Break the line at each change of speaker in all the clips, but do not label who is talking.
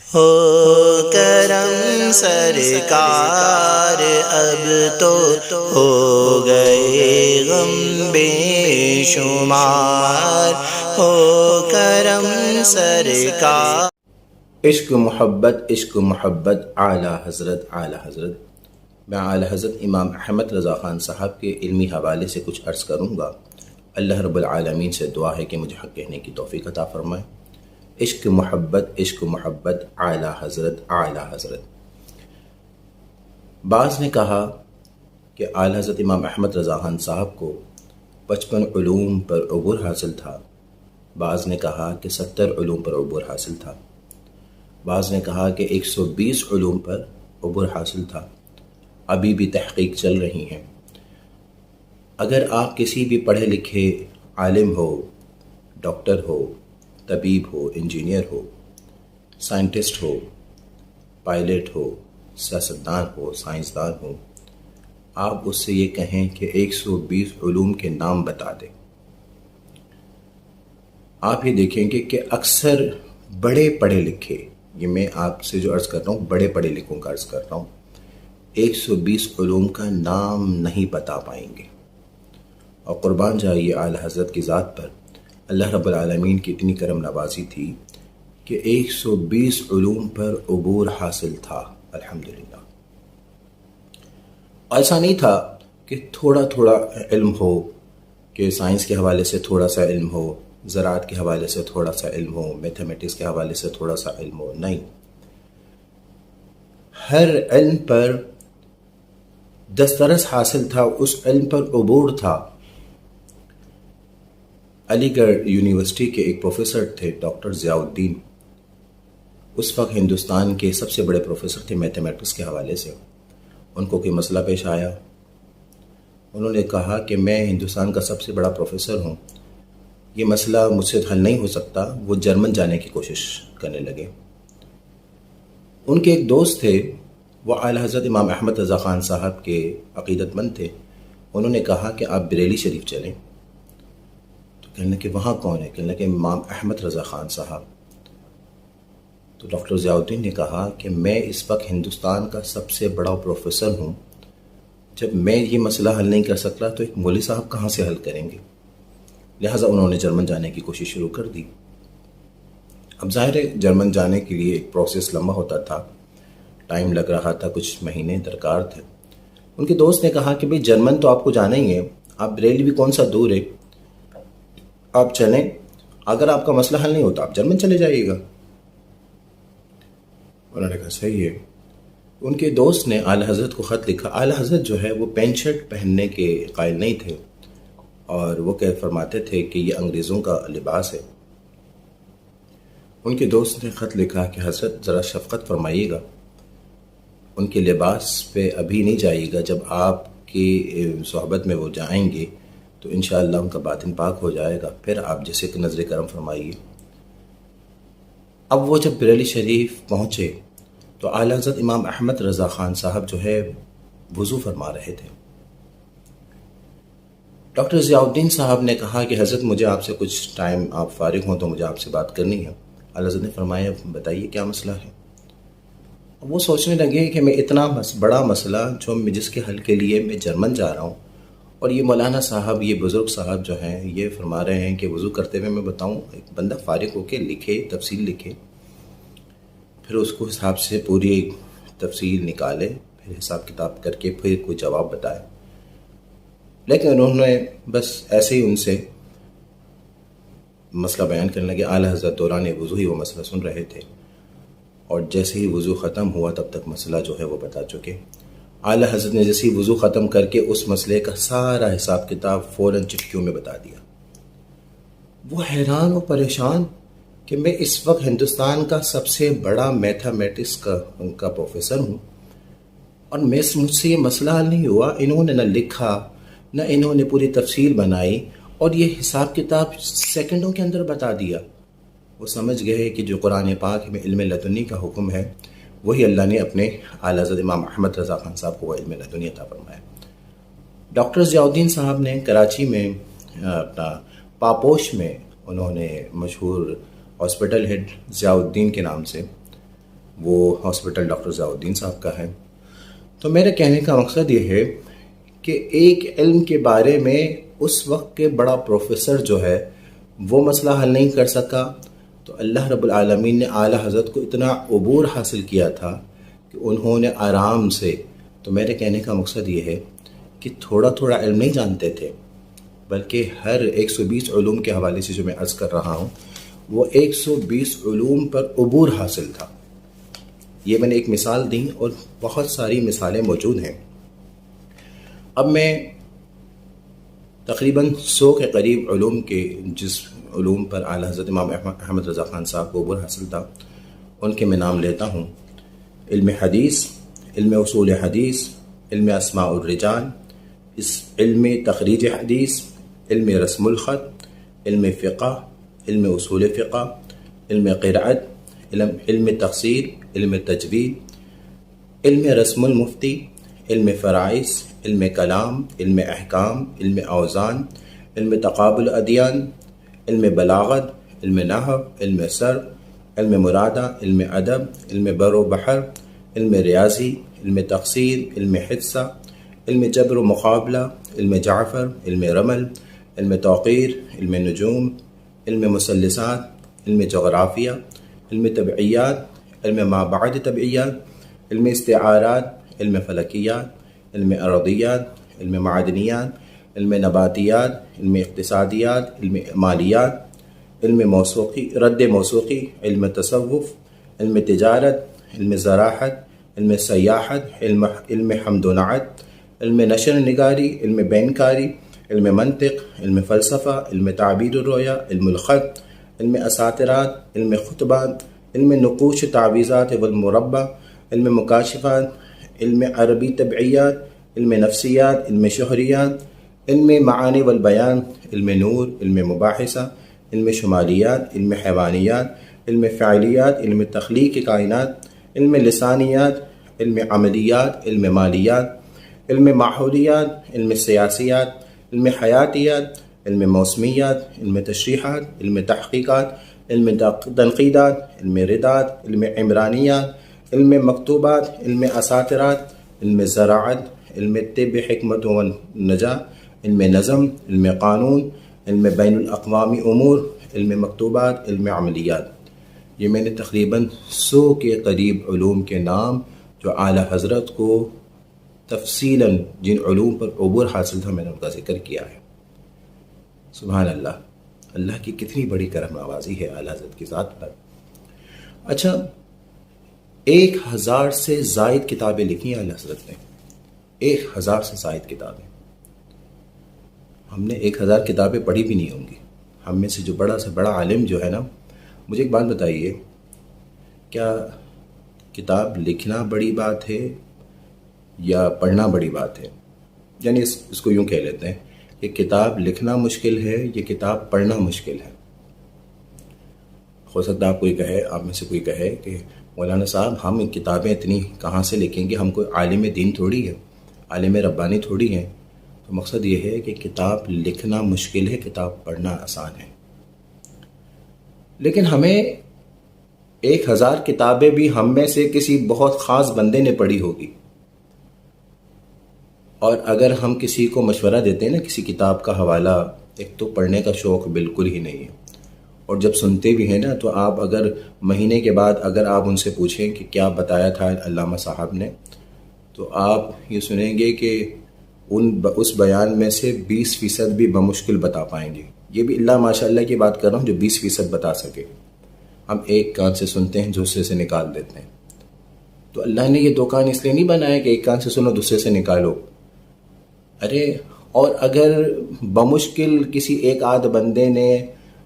ہو کرم سرکار اب تو ہو گئے غم بے شمار، ہو کرم سرکار۔
عشق محبت اعلیٰ حضرت میں اعلیٰ حضرت امام احمد رضا خان صاحب کے علمی حوالے سے کچھ عرض کروں گا۔ اللہ رب العالمین سے دعا ہے کہ مجھے حق کہنے کی توفیق عطا فرمائے۔ عشق محبت اعلیٰ حضرت۔ بعض نے کہا کہ اعلیٰ حضرت امام احمد رضا خان صاحب کو 55 علوم پر عبور حاصل تھا، بعض نے کہا کہ 70 علوم پر عبور حاصل تھا، بعض نے کہا کہ 120 علوم پر عبور حاصل تھا۔ ابھی بھی تحقیق چل رہی ہیں۔ اگر آپ کسی بھی پڑھے لکھے عالم ہو، ڈاکٹر ہو، طبیب ہو، انجینئر ہو، سائنٹسٹ ہو، پائلٹ ہو، سیاستدان ہو، سائنسدان ہو، آپ اس سے یہ کہیں کہ 120 علوم کے نام بتا دیں، آپ یہ دیکھیں گے کہ اکثر بڑے پڑھے لکھے، یہ میں آپ سے جو عرض کر رہا ہوں بڑے پڑھے لکھوں کا عرض کر رہا ہوں، 120 علوم کا نام نہیں بتا پائیں گے۔ اور قربان جائیے اعلیٰ حضرت کی ذات پر، اللہ رب العالمین کی اتنی کرم نوازی تھی کہ 120 علوم پر عبور حاصل تھا، الحمدللہ۔ ایسا نہیں تھا کہ تھوڑا تھوڑا علم ہو، کہ سائنس کے حوالے سے تھوڑا سا علم ہو، زراعت کے حوالے سے تھوڑا سا علم ہو، میتھمیٹکس کے حوالے سے تھوڑا سا علم ہو، نہیں، ہر علم پر دسترس حاصل تھا، اس علم پر عبور تھا۔ علی گڑھ یونیورسٹی کے ایک پروفیسر تھے ڈاکٹر ضیاء الدین، اس وقت ہندوستان کے سب سے بڑے پروفیسر تھے میتھمیٹکس کے حوالے سے۔ ان کو کوئی مسئلہ پیش آیا، انہوں نے کہا کہ میں ہندوستان کا سب سے بڑا پروفیسر ہوں، یہ مسئلہ مجھ سے حل نہیں ہو سکتا۔ وہ جرمن جانے کی کوشش کرنے لگے۔ ان کے ایک دوست تھے، وہ اعلیٰ حضرت امام احمد رضا خان صاحب کے عقیدت مند تھے، انہوں نے کہا کہ آپ بریلی شریف چلیں۔ تو کہنے کہ وہاں کون ہے؟ کہنے کہ امام احمد رضا خان صاحب۔ تو ڈاکٹر ضیاء الدین نے کہا کہ میں اس وقت ہندوستان کا سب سے بڑا پروفیسر ہوں، جب میں یہ مسئلہ حل نہیں کر سکتا تو ایک مولوی صاحب کہاں سے حل کریں گے؟ لہٰذا انہوں نے جرمن جانے کی کوشش شروع کر دی۔ اب ظاہر ہے جرمن جانے کے لیے ایک پروسیس لمبا ہوتا تھا، ٹائم لگ رہا تھا، کچھ مہینے درکار تھے۔ ان کے دوست نے کہا کہ بھئی جرمن تو آپ کو جانا ہی ہے، آپ بریلی بھی کون سا دور ہے، آپ چلیں، اگر آپ کا مسئلہ حل نہیں ہوتا آپ جرمن چلے جائیے گا۔ انہوں نے کہا صحیح ہے۔ ان کے دوست نے اعلیٰ حضرت کو خط لکھا۔ اعلیٰ حضرت جو ہے وہ پینٹ شرٹ پہننے کے قائل نہیں تھے، اور وہ فرماتے تھے کہ یہ انگریزوں کا لباس ہے۔ ان کے دوست نے خط لکھا کہ حضرت ذرا شفقت فرمائیے گا، ان کے لباس پہ ابھی نہیں جائیے گا، جب آپ کی صحبت میں وہ جائیں گے تو انشاءاللہ ان کا باطن پاک ہو جائے گا، پھر آپ جیسے کہ نظر کرم فرمائیے۔ اب وہ جب بریلی شریف پہنچے تو اعلیٰ حضرت امام احمد رضا خان صاحب جو ہے وضو فرما رہے تھے۔ ڈاکٹر ضیاء الدین صاحب نے کہا کہ حضرت مجھے آپ سے کچھ ٹائم آپ فارغ ہوں تو مجھے آپ سے بات کرنی ہے۔ اعلیٰ حضرت نے فرمایا بتائیے کیا مسئلہ ہے۔ وہ سوچنے لگے کہ میں اتنا بڑا مسئلہ جس کے حل کے لیے میں جرمن جا رہا ہوں، اور یہ مولانا صاحب، یہ بزرگ صاحب جو ہیں یہ فرما رہے ہیں کہ وضو کرتے ہوئے میں بتاؤں، ایک بندہ فارغ ہو کے لکھے، تفصیل لکھے، پھر اس کو حساب سے پوری تفصیل نکالے، پھر حساب کتاب کر کے پھر کوئی جواب بتائے۔ لیکن انہوں نے بس ایسے ہی ان سے مسئلہ بیان کرنے لگے۔ اعلیٰ حضرت دوران وضو ہی وہ مسئلہ سن رہے تھے، اور جیسے ہی وضو ختم ہوا تب تک مسئلہ جو ہے وہ بتا چکے۔ اعلیٰ حضرت نے جیسے ہی وضو ختم کر کے اس مسئلے کا سارا حساب کتاب فوراً چٹکیوں میں بتا دیا۔ وہ حیران و پریشان کہ میں اس وقت ہندوستان کا سب سے بڑا میتھمیٹکس کا پروفیسر ہوں، اور مجھ سے یہ مسئلہ حل نہیں ہوا، انہوں نے نہ لکھا نہ انہوں نے پوری تفصیل بنائی، اور یہ حساب کتاب سیکنڈوں کے اندر بتا دیا۔ وہ سمجھ گئے کہ جو قرآن پاک میں علم لدنی کا حکم ہے، وہی اللہ نے اپنے اعلیٰ حضرت امام احمد رضا خان صاحب کو وہ علم لدنی عطا فرمایا۔ ڈاکٹر ضیاء الدین صاحب نے کراچی میں اپنا پاپوش میں انہوں نے مشہور ہاسپٹل ہیڈ ضیاء الدین کے نام سے وہ ہاسپٹل ڈاکٹر ضیاء الدین صاحب کا ہے۔ تو میرے کہنے کا مقصد یہ ہے کہ ایک علم کے بارے میں اس وقت کے بڑا پروفیسر جو ہے وہ مسئلہ حل نہیں کر سکا، تو اللہ رب العالمین نے اعلیٰ حضرت کو اتنا عبور حاصل کیا تھا کہ انہوں نے آرام سے، تو میرے کہنے کا مقصد یہ ہے کہ تھوڑا تھوڑا علم نہیں جانتے تھے، بلکہ ہر 120 علوم کے حوالے سے جو میں عرض کر رہا ہوں وہ 120 علوم پر عبور حاصل تھا۔ یہ میں نے ایک مثال دی اور بہت ساری مثالیں موجود ہیں۔ اب میں تقریباً 100 کے قریب علوم کے جس علوم پر اعلیٰ حضرت امام احمد رضا خان صاحب کو عبور حاصل تھا ان کے میں نام لیتا ہوں: علم حدیث، علم اصول حدیث، علم اسماء الرجال، علم تخریج حدیث، علم رسم الخط، علم فقہ، علم اصول فقہ، علم قرأت، علم تفسیر، علم تجوید، علم رسم المفتی، علم فرائض، علم کلام، علم احکام، علم اوزان، علم تقابل ادیان، علم بلاغت، علم نحو، علم صرف، علم مرادہ، علم ادب، علم بر و بحر، علم ریاضی، علم تقسیر، علم حصہ، علم جبر و مقابلہ، علم جعفر، علم رمل، علم توقیر، علم نجوم، علم مثلثات، علم جغرافیہ، علم طبعیات، علم ما بعد طبعیات، علم استعارات، علم فلکیات، علم ارضیات، علم معدنیات، علم نباتیات، علم اقتصادیات، علم مالیات، علم موسوقی، رد موسوقی، علم تصوف، علم تجارت، علم زراحت، علم سیاحت، علم حمد و نعت، علم نشر نگاری، علم بینکاری، علم منطق، علم فلسفہ، علم تعبیر الرؤیا، علم الخط، علم اساطرات، علم خطبات، علم نقوش تعویذات والمربع، علم مکاشفات، علم عربی طبعیات، علم نفسیات، علم شہریات، علم معانی والبیان، علم نور، علم مباحثہ، علم شمالیات، علم حیوانیات، علم فعلیات، علم تخلیق کائنات، علم لسانیات، علم عملیات، علم مالیات، علم ماحولیات، علم سیاسیات، علم حیاتیات، علم موسمیات، علم تشریحات، علم تحقیقات، علم تنقیدات، علم ردات، علم عمرانیات، علم مکتوبات، علم اساطرات، علم زراعت، علم طب حکمت و نجا، علم نظم، علم قانون، علم بین الاقوامی امور، علم مکتوبات، علم عملیات۔ یہ میں نے تقریباً 100 کے قریب علوم کے نام جو اعلیٰ حضرت کو تفصیلاً جن علوم پر عبور حاصل تھا میں نے ان کا ذکر کیا ہے۔ سبحان اللہ، اللہ کی کتنی بڑی کرم نوازی ہے اعلیٰ حضرت کی ذات پر۔ اچھا، 1000 سے زائد کتابیں لکھی ہیں اعلیٰ حضرت نے، 1000 سے زائد کتابیں۔ ہم نے 1000 کتابیں پڑھی بھی نہیں ہوں گی۔ ہم میں سے جو بڑا سے بڑا عالم جو ہے نا، مجھے ایک بات بتائیے، کیا کتاب لکھنا بڑی بات ہے یا پڑھنا بڑی بات ہے؟ یعنی اس کو یوں کہہ لیتے ہیں کہ کتاب لکھنا مشکل ہے یا کتاب پڑھنا مشکل ہے۔ ہو سکتا ہے آپ کوئی کہے، آپ میں سے کوئی کہے کہ مولانا صاحب ہم کتابیں اتنی کہاں سے لکھیں گے، ہم کوئی عالم دین تھوڑی ہے، عالم ربانی تھوڑی ہیں۔ تو مقصد یہ ہے کہ کتاب لکھنا مشکل ہے، کتاب پڑھنا آسان ہے۔ لیکن ہمیں 1000 کتابیں بھی ہم میں سے کسی بہت خاص بندے نے پڑھی ہوگی، اور اگر ہم کسی کو مشورہ دیتے ہیں نا کسی کتاب کا حوالہ، ایک تو پڑھنے کا شوق بالکل ہی نہیں ہے، اور جب سنتے بھی ہیں نا تو آپ اگر مہینے کے بعد اگر آپ ان سے پوچھیں کہ کیا بتایا تھا علامہ صاحب نے، تو آپ یہ سنیں گے کہ اس بیان میں سے 20% بھی بمشکل بتا پائیں گے۔ یہ بھی اللہ ماشاء اللہ کی بات کر رہا ہوں جو 20% بتا سکے۔ ہم ایک کان سے سنتے ہیں دوسرے سے نکال دیتے ہیں۔ تو اللہ نے یہ 2 کان اس لیے نہیں بنایا کہ ایک کان سے سنو دوسرے سے نکالو۔ ارے، اور اگر بمشکل کسی ایک آدھ بندے نے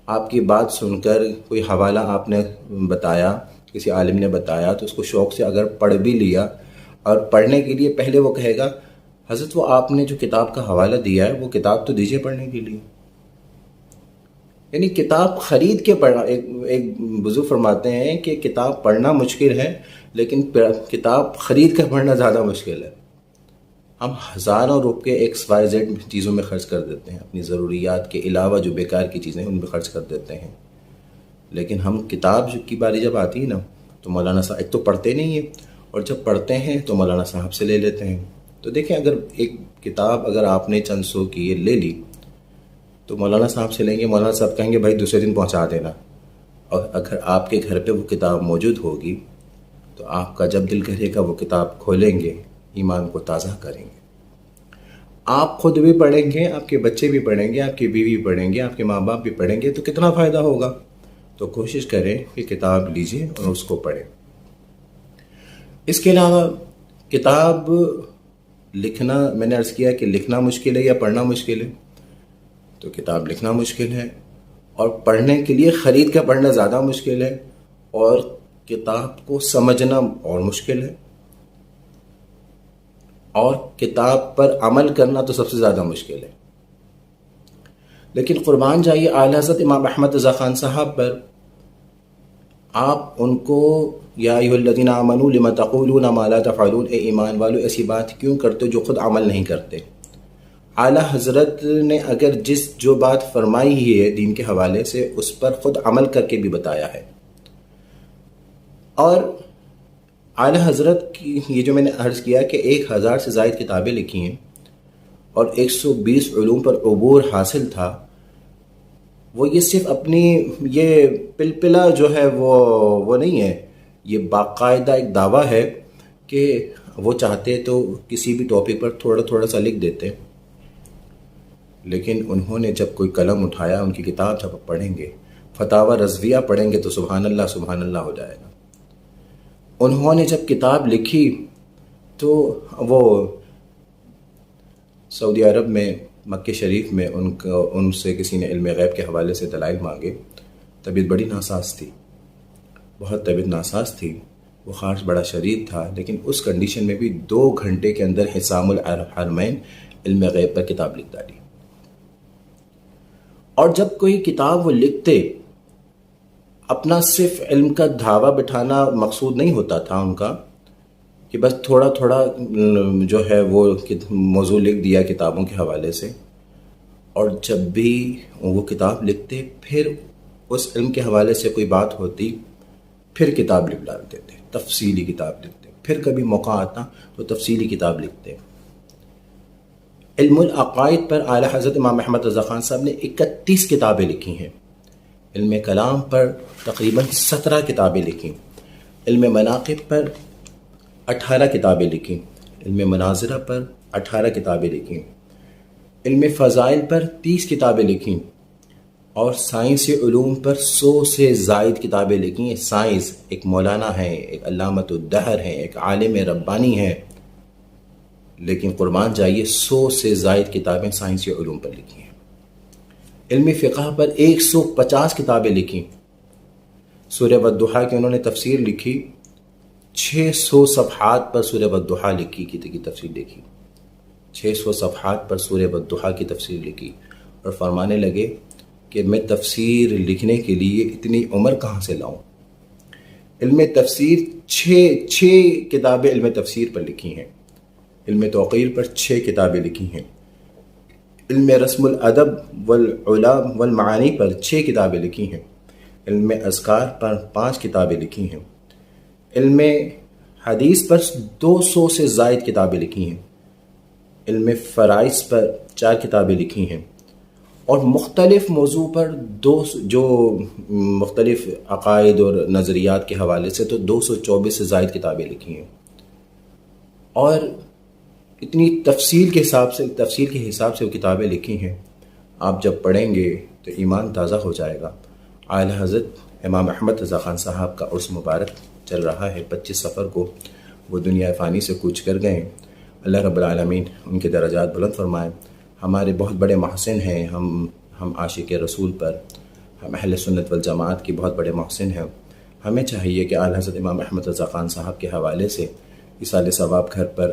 آپ کی بات سن کر کوئی حوالہ آپ نے بتایا، کسی عالم نے بتایا، تو اس کو شوق سے اگر پڑھ بھی لیا، اور پڑھنے کے لیے پہلے وہ کہے گا حضرت وہ آپ نے جو کتاب کا حوالہ دیا ہے وہ کتاب تو دیجیے پڑھنے کے لیے۔ یعنی کتاب خرید کے پڑھنا، ایک بزرگ فرماتے ہیں کہ کتاب پڑھنا مشکل ہے لیکن کتاب خرید کر پڑھنا زیادہ مشکل ہے۔ ہم ہزاروں روپے XYZ چیزوں میں خرچ کر دیتے ہیں، اپنی ضروریات کے علاوہ جو بیکار کی چیزیں ان میں خرچ کر دیتے ہیں، لیکن ہم کتاب کی باری جب آتی ہے نا تو مولانا صاحب ایک تو پڑھتے نہیں ہیں، اور جب پڑھتے ہیں تو مولانا صاحب سے لے لیتے ہیں۔ تو دیکھیں اگر ایک کتاب اگر آپ نے چند سو کی یہ لے لی تو مولانا صاحب سے لیں گے، مولانا صاحب کہیں گے بھائی دوسرے دن پہنچا دینا، اور اگر آپ کے گھر پہ وہ کتاب موجود ہوگی تو آپ کا جب دل کرے گا وہ کتاب کھولیں گے، ایمان کو تازہ کریں گے۔ آپ خود بھی پڑھیں گے، آپ کے بچے بھی پڑھیں گے، آپ کی بیوی پڑھیں گے، آپ کے ماں باپ بھی پڑھیں گے، تو کتنا فائدہ ہوگا۔ تو کوشش کریں کہ کتاب لیجئے اور اس کو پڑھیں۔ اس کے علاوہ کتاب لکھنا، میں نے عرض کیا کہ لکھنا مشکل ہے یا پڑھنا مشکل ہے، تو کتاب لکھنا مشکل ہے، اور پڑھنے کے لیے خرید کر پڑھنا زیادہ مشکل ہے، اور کتاب کو سمجھنا اور مشکل ہے، اور کتاب پر عمل کرنا تو سب سے زیادہ مشکل ہے۔ لیکن قربان جائیے اعلی حضرت امام احمد رضا خان صاحب پر، آپ ان کو یا ایھا الذین آمنوا لم تقولون ما لا تفعلون، اے ایمان والو ایسی بات کیوں کرتے جو خود عمل نہیں کرتے۔ اعلی حضرت نے اگر جو بات فرمائی ہی ہے دین کے حوالے سے، اس پر خود عمل کر کے بھی بتایا ہے۔ اور اعلی حضرت کی یہ جو میں نے عرض کیا کہ 1000 سے زائد کتابیں لکھی ہیں اور 120 علوم پر عبور حاصل تھا، وہ یہ صرف اپنی یہ پلپلا جو ہے وہ نہیں ہے، یہ باقاعدہ ایک دعویٰ ہے کہ وہ چاہتے تو کسی بھی ٹاپک پر تھوڑا تھوڑا سا لکھ دیتے، لیکن انہوں نے جب کوئی قلم اٹھایا، ان کی کتاب جب پڑھیں گے، فتاوی رضویہ پڑھیں گے تو سبحان اللہ ہو جائے گا۔ انہوں نے جب کتاب لکھی تو وہ سعودی عرب میں مکہ شریف میں ان سے کسی نے علم غیب کے حوالے سے دلائل مانگے، طبیعت بڑی ناساز تھی، بہت طبیعت ناساز تھی، بخار بڑا شدید تھا، لیکن اس کنڈیشن میں بھی 2 گھنٹے کے اندر حسام الحرمین علم غیب پر کتاب لکھ ڈالی۔ اور جب کوئی کتاب وہ لکھتے، اپنا صرف علم کا دھاوا بٹھانا مقصود نہیں ہوتا تھا ان کا کہ بس تھوڑا تھوڑا جو ہے وہ موضوع لکھ دیا کتابوں کے حوالے سے، اور جب بھی وہ کتاب لکھتے پھر اس علم کے حوالے سے کوئی بات ہوتی پھر کتاب لکھ ڈالتے تھے، تفصیلی کتاب لکھتے، پھر کبھی موقع آتا تو تفصیلی کتاب لکھتے۔ علم العقائد پر اعلی حضرت امام احمد رضا خان صاحب نے 31 کتابیں لکھی ہیں، علم کلام پر تقریباً 17 کتابیں لکھی، علم مناقب پر 18 کتابیں لکھی، علم مناظرہ پر 18 کتابیں لکھی، علم فضائل پر 30 کتابیں لکھی، اور سائنسی علوم پر 100 سے زائد کتابیں لکھی ہیں۔ سائنس ایک مولانا ہیں، ایک علامۃ الدہر ہیں، ایک عالم ربانی ہیں، لیکن قربان جائیے 100 سے زائد کتابیں سائنسی علوم پر لکھی ہیں۔ علم فقہ پر 150 کتابیں لکھی، سورہ والضحیٰ کی انہوں نے تفسیر لکھی، 600 صفحات پر سورہ والضحیٰ کی تفسیر لکھی، 600 صفحات پر سورہ والضحیٰ کی تفسیر لکھی، اور فرمانے لگے کہ میں تفسیر لکھنے کے لیے اتنی عمر کہاں سے لاؤں۔ علم تفسیر 6 کتابیں علم تفسیر پر لکھی ہیں، علم توقیر پر 6 کتابیں لکھی ہیں، علم رسم الادب والعلا والمعانی پر 6 کتابیں لکھی ہیں، علم اذکار پر 5 کتابیں لکھی ہیں، علم حدیث پر 200 سے زائد کتابیں لکھی ہیں، علم فرائض پر 4 کتابیں لکھی ہیں، اور مختلف موضوع پر جو مختلف عقائد اور نظریات کے حوالے سے تو 224 سے زائد کتابیں لکھی ہیں۔ اور اتنی تفصیل کے حساب سے وہ کتابیں لکھی ہیں، آپ جب پڑھیں گے تو ایمان تازہ ہو جائے گا۔ اعلی حضرت امام احمد رضا خان صاحب کا عرس مبارک چل رہا ہے، 25 صفر کو وہ دنیا فانی سے کوچ کر گئے ہیں۔ اللہ رب العالمین ان کے درجات بلند فرمائے۔ ہمارے بہت بڑے محسن ہیں، ہم عاشق رسول پر، ہم اہل سنت والجماعت کی بہت بڑے محسن ہیں۔ ہمیں چاہیے کہ اعلی حضرت امام احمد رضا خان صاحب کے حوالے سے ایصال ثواب گھر پر